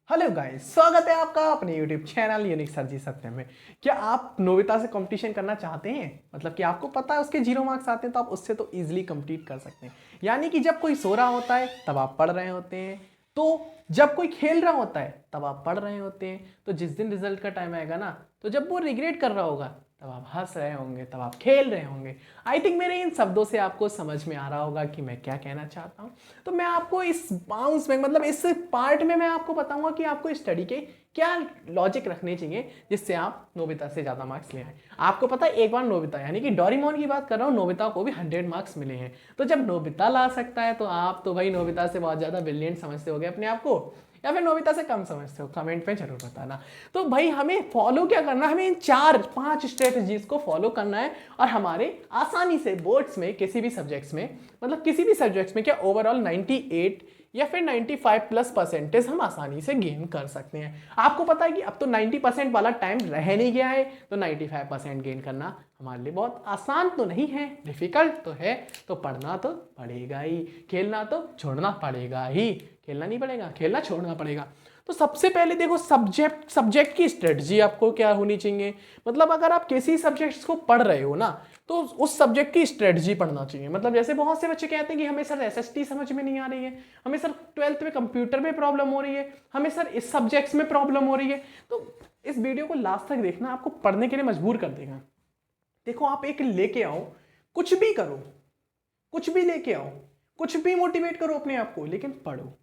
Hello guys, स्वागत है आपका अपने यूट्यूब चैनल यूनिक सर जी सत्यम में। क्या आप नोबिता से कंपटीशन करना चाहते हैं? मतलब कि आपको पता है उसके 0 मार्क्स आते हैं तो आप उससे तो इजीली कंप्लीट कर सकते हैं। यानी कि जब कोई सो रहा होता है तब आप पढ़ रहे होते हैं, तो जब कोई खेल रहा होता है तब आप पढ़ रहे होते हैं। तो जिस दिन रिजल्ट का टाइम आएगा ना, तो जब वो रिग्रेट कर रहा होगा तब आप हंस रहे होंगे, तब आप खेल रहे होंगे। आई थिंक मेरे इन शब्दों से आपको समझ में आ रहा होगा कि मैं क्या कहना चाहता हूँ। तो मैं आपको इस बाउंस में, मतलब इस पार्ट में मैं आपको बताऊंगा कि आपको स्टडी के क्या लॉजिक रखने चाहिए जिससे आप नोबिता से ज़्यादा मार्क्स ले आए। आपको पता है, एक बार नोबिता यानी कि डोरेमोन की बात कर रहा हूँ, नोबिता को भी 100 मार्क्स मिले हैं। तो जब नोबिता ला सकता है तो आप तो भाई नोबिता से बहुत ज़्यादा ब्रिलियंट समझते होगे अपने आप को, या फिर नोबिता से कम समझते हो? कमेंट में जरूर बताना। तो भाई हमें फॉलो क्या करना है, हमें इन 4-5 स्ट्रेटजीज को फॉलो करना है और हमारे आसानी से बोर्ड्स में किसी भी सब्जेक्ट्स में, मतलब किसी भी सब्जेक्ट्स में क्या ओवरऑल 98 या फिर 95+ % हम आसानी से गेन कर सकते हैं। आपको पता है कि अब तो 90% वाला टाइम रह नहीं गया है, तो 95% गेन करना हमारे लिए बहुत आसान तो नहीं है, डिफिकल्ट तो है। तो पढ़ना तो पड़ेगा ही, खेलना तो छोड़ना पड़ेगा ही। खेलना नहीं पड़ेगा, खेलना छोड़ना पड़ेगा। तो सबसे पहले देखो, सब्जेक्ट की स्ट्रेटजी आपको क्या होनी चाहिए। मतलब अगर आप किसी सब्जेक्ट्स को पढ़ रहे हो ना, तो उस सब्जेक्ट की स्ट्रेटजी पढ़ना चाहिए। मतलब जैसे बहुत से बच्चे कहते हैं कि हमें सर एसएसटी समझ में नहीं आ रही है, हमें सर 12th में कंप्यूटर में प्रॉब्लम हो रही है, हमें सर इस सब्जेक्ट्स में प्रॉब्लम हो रही है। तो इस वीडियो को लास्ट तक देखना, आपको पढ़ने के लिए मजबूर कर देगा। देखो, आप एक लेके आओ, कुछ भी करो, कुछ भी लेके आओ, कुछ भी मोटिवेट करो अपने आप को, लेकिन पढ़ो।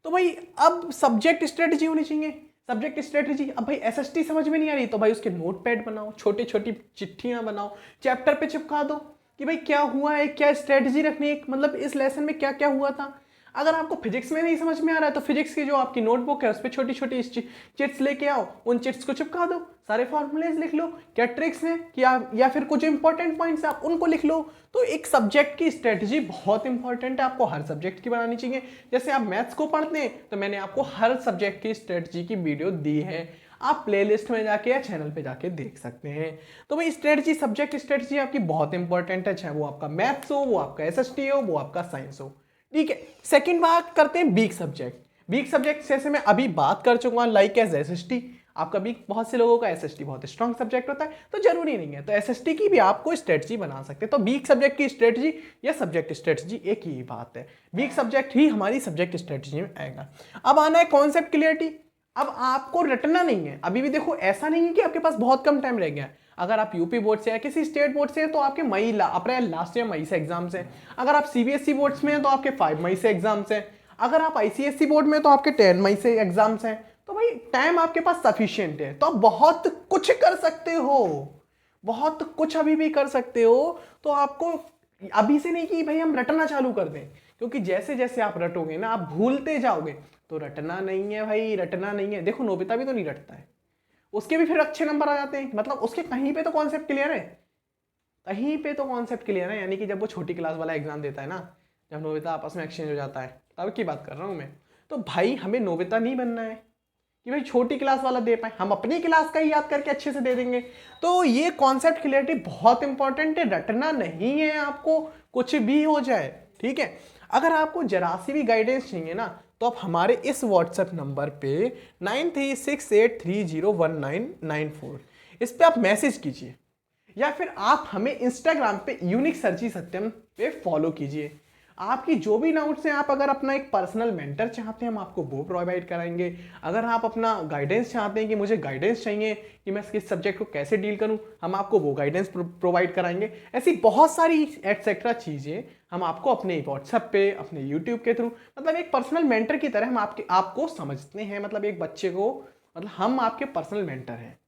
तो भाई अब सब्जेक्ट स्ट्रेटजी होनी चाहिए। सब्जेक्ट स्ट्रेटजी, अब भाई एसएसटी समझ में नहीं आ रही तो भाई उसके नोटपैड बनाओ, छोटी छोटी चिट्ठियां बनाओ, चैप्टर पे चिपका दो कि भाई क्या हुआ है, क्या स्ट्रेटजी रखनी है, मतलब इस लेसन में क्या क्या हुआ था। अगर आपको फिजिक्स में नहीं समझ में आ रहा है तो फिजिक्स की जो आपकी नोटबुक है उस पर छोटी छोटी चिट्स लेके आओ, उन चिट्स को चिपका दो, सारे फॉर्मूलेज लिख लो, क्या ट्रिक्स हैं या फिर कुछ इंपॉर्टेंट पॉइंट्स आप उनको लिख लो। तो एक सब्जेक्ट की स्ट्रेटजी बहुत इंपॉर्टेंट है, आपको हर सब्जेक्ट की बनानी चाहिए। जैसे आप मैथ्स को पढ़ते हैं तो मैंने आपको हर सब्जेक्ट की स्ट्रेटजी की वीडियो दी है, आप प्लेलिस्ट में जाके या चैनल पे जाके देख सकते हैं। तो भाई स्ट्रेटजी, सब्जेक्ट स्ट्रेटजी आपकी बहुत इंपॉर्टेंट है, चाहे वो आपका मैथ्स हो, वो आपका एसएसटी हो, वो आपका साइंस हो। ठीक है, सेकंड बात करते हैं वीक सब्जेक्ट। वीक सब्जेक्ट जैसे मैं अभी बात कर चुका हूं, लाइक एज एसएसटी। आपका वीक, बहुत से लोगों का एसएसटी बहुत स्ट्रांग सब्जेक्ट होता है, तो जरूरी नहीं है, तो एसएसटी की भी आपको स्ट्रेटजी बना सकते हैं। तो वीक सब्जेक्ट की स्ट्रेटजी या सब्जेक्ट स्ट्रेटजी एक ही बात है, वीक सब्जेक्ट ही हमारी सब्जेक्ट स्ट्रेटजी में आएगा। अब आना है कॉन्सेप्ट क्लियरिटी। अब आपको रटना नहीं है अभी भी। देखो, ऐसा नहीं है कि आपके पास बहुत कम टाइम रह गया है। अगर आप यूपी बोर्ड से या किसी स्टेट बोर्ड से हैं तो आपके अप्रैल लास्ट ईयर मई से एग्जाम्स हैं। अगर आप सीबीएसई बोर्ड्स में हैं तो आपके 5 मई से एग्जाम्स हैं। अगर आप आईसीएसई बोर्ड में तो आपके 10 मई से एग्जाम्स हैं। तो भाई टाइम आपके पास सफिशिएंट है, तो आप बहुत कुछ कर सकते हो, बहुत कुछ अभी भी कर सकते हो। तो आपको अभी से नहीं कि भाई हम रटना चालू कर दें, क्योंकि जैसे जैसे आप रटोगे ना आप भूलते जाओगे। तो रटना नहीं है भाई, रटना नहीं है। देखो, नोबिता भी तो नहीं रटता है, उसके भी फिर अच्छे नंबर आ जाते हैं। मतलब उसके कहीं पे तो कॉन्सेप्ट क्लियर है, कहीं पे तो कॉन्सेप्ट क्लियर है। यानी कि जब वो छोटी क्लास वाला एग्जाम देता है ना, जब नोबिता आपस में एक्सचेंज हो जाता है, तब की बात कर रहा हूँ मैं। तो भाई हमें नोबिता नहीं बनना है कि भाई छोटी क्लास वाला दे पाए, हम अपनी क्लास का ही याद करके अच्छे से दे देंगे। तो ये कॉन्सेप्ट क्लियरिटी बहुत इंपॉर्टेंट है, रटना नहीं है आपको, कुछ भी हो जाए। ठीक है, अगर आपको जरा सी भी गाइडेंस चाहिए ना, तो आप हमारे इस व्हाट्सएप नंबर पे 9368301994 इस पे आप मैसेज कीजिए, या फिर आप हमें इंस्टाग्राम पे यूनिक सर्ची सत्यम पे फॉलो कीजिए। आपकी जो भी डाउट्स हैं, आप अगर अपना एक पर्सनल मेंटर चाहते हैं हम आपको वो प्रोवाइड कराएंगे। अगर आप अपना गाइडेंस चाहते हैं कि मुझे गाइडेंस चाहिए कि मैं इस सब्जेक्ट को कैसे डील करूं, हम आपको वो गाइडेंस प्रोवाइड कराएंगे। ऐसी बहुत सारी एटसेट्रा चीज़ें हम आपको अपने व्हाट्सएप पे, अपने यूट्यूब के थ्रू, मतलब एक पर्सनल मेंटर की तरह हम आपको समझते हैं। मतलब एक बच्चे को, मतलब हम आपके पर्सनल मेंटर हैं,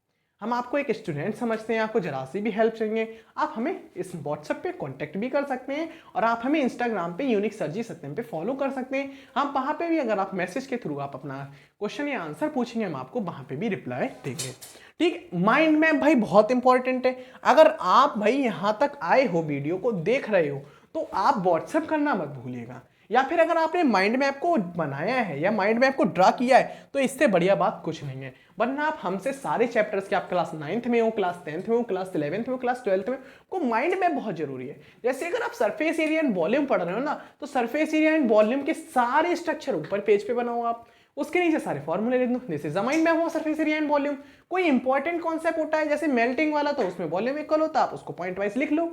हम आपको एक स्टूडेंट समझते हैं। आपको जरा सी भी हेल्प चाहिए, आप हमें इस व्हाट्सएप पे कांटेक्ट भी कर सकते हैं, और आप हमें इंस्टाग्राम पे यूनिक सर्जी सत्यम पे फॉलो कर सकते हैं। हम वहाँ पे भी, अगर आप मैसेज के थ्रू आप अपना क्वेश्चन या आंसर पूछेंगे, हम आपको वहाँ पे भी रिप्लाई देंगे। ठीक, माइंड मैप भाई बहुत इंपॉर्टेंट है। अगर आप भाई यहाँ तक आए हो, वीडियो को देख रहे हो, तो आप व्हाट्सएप करना मत भूलिएगा। या फिर अगर आपने माइंड मैप को बनाया है या माइंड मैप को ड्रा किया है, तो इससे बढ़िया बात कुछ नहीं है। वरना आप हमसे सारे चैप्टर्स के, आप क्लास 9th में हो, क्लास 10th में हो, क्लास 11th में हो, क्लास 12th में, को माइंड मैप बहुत जरूरी है। जैसे अगर आप सरफेस एरिया एंड वॉल्यूम पढ़ रहे हो ना, तो सरफेस एरिया एंड वॉल्यूम के सारे स्ट्रक्चर ऊपर पेज पे बनाओ आप, उसके नीचे सारे फॉर्मूले लिख दूं। This is the mind map of surface area and volume. कोई इंपॉर्टेंट कॉन्सेप्ट होता है जैसे मेल्टिंग वाला, तो उसमें वॉल्यूम इक्वल होता है, आप उसको पॉइंट वाइज लिख लो।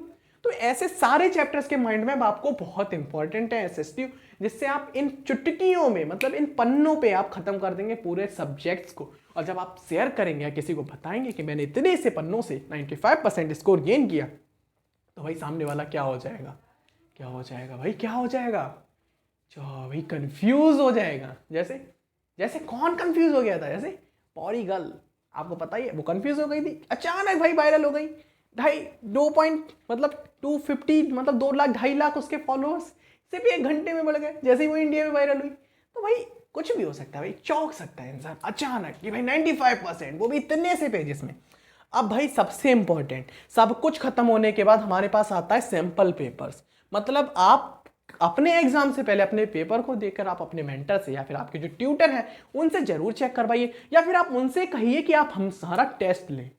तो ऐसे सारे चैप्टर्स के माइंड मैप आपको बहुत इंपॉर्टेंट है एसएसटी, जिससे आप इन चुटकियों में मतलब इन पन्नों पे आप खत्म कर देंगे पूरे सब्जेक्ट्स को। और जब आप शेयर करेंगे या किसी को बताएंगे कि मैंने इतने से पन्नों से 95% स्कोर गेन किया, तो भाई सामने वाला क्या हो जाएगा, क्या हो जाएगा भाई, क्या हो जाएगा, जो भाई कंफ्यूज हो जाएगा। जैसे जैसे कौन कंफ्यूज हो गया था, जैसे पौड़ी गर्ल, आपको पता ही है, वो कंफ्यूज हो गई थी, अचानक भाई वायरल हो गई, 250 मतलब 2 लाख 2.5 लाख उसके फॉलोअर्स सिर्फ 1 घंटे में बढ़ गए जैसे ही वो इंडिया में वायरल हुई। तो भाई कुछ भी हो सकता है भाई, चौंक सकता है इंसान अचानक कि भाई 95%, वो भी इतने से पेजेस में। अब भाई सबसे इंपॉर्टेंट, सब कुछ खत्म होने के बाद हमारे पास आता है सैंपल पेपर्स। मतलब आप अपने एग्जाम से पहले अपने पेपर को देखकर आप अपने मेंटर से या फिर आपके जो ट्यूटर हैं उनसे जरूर चेक करवाइए, या फिर आप उनसे कहिए कि आप हम सारा टेस्ट लें,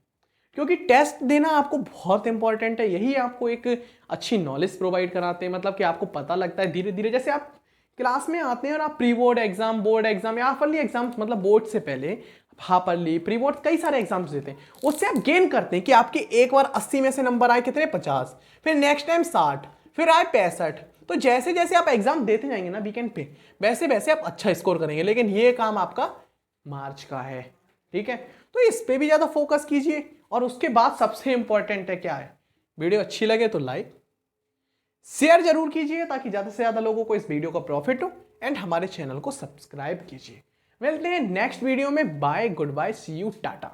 क्योंकि टेस्ट देना आपको बहुत इंपॉर्टेंट है। यही आपको एक अच्छी नॉलेज प्रोवाइड कराते हैं, मतलब कि आपको पता लगता है धीरे धीरे। जैसे आप क्लास में आते हैं और आप pre board exam, board exam या हाफरली एग्जाम, मतलब बोर्ड से पहले हाफरली, प्री बोर्ड, कई सारे एग्जाम्स देते हैं, उससे आप गेन करते हैं कि आपके एक बार 80 में से नंबर आए कितने, 50, फिर नेक्स्ट टाइम 60, फिर आए 65। तो जैसे जैसे आप एग्जाम देते जाएंगे ना वीकेंड पे, वैसे वैसे आप अच्छा स्कोर करेंगे। लेकिन ये काम आपका मार्च का है, ठीक है, तो इस पे भी ज्यादा फोकस कीजिए। और उसके बाद सबसे इंपॉर्टेंट है क्या है, वीडियो अच्छी लगे तो लाइक शेयर जरूर कीजिए ताकि ज्यादा से ज्यादा लोगों को इस वीडियो का प्रॉफिट हो, एंड हमारे चैनल को सब्सक्राइब कीजिए। मिलते हैं नेक्स्ट वीडियो में। Bye, goodbye, see you, Tata.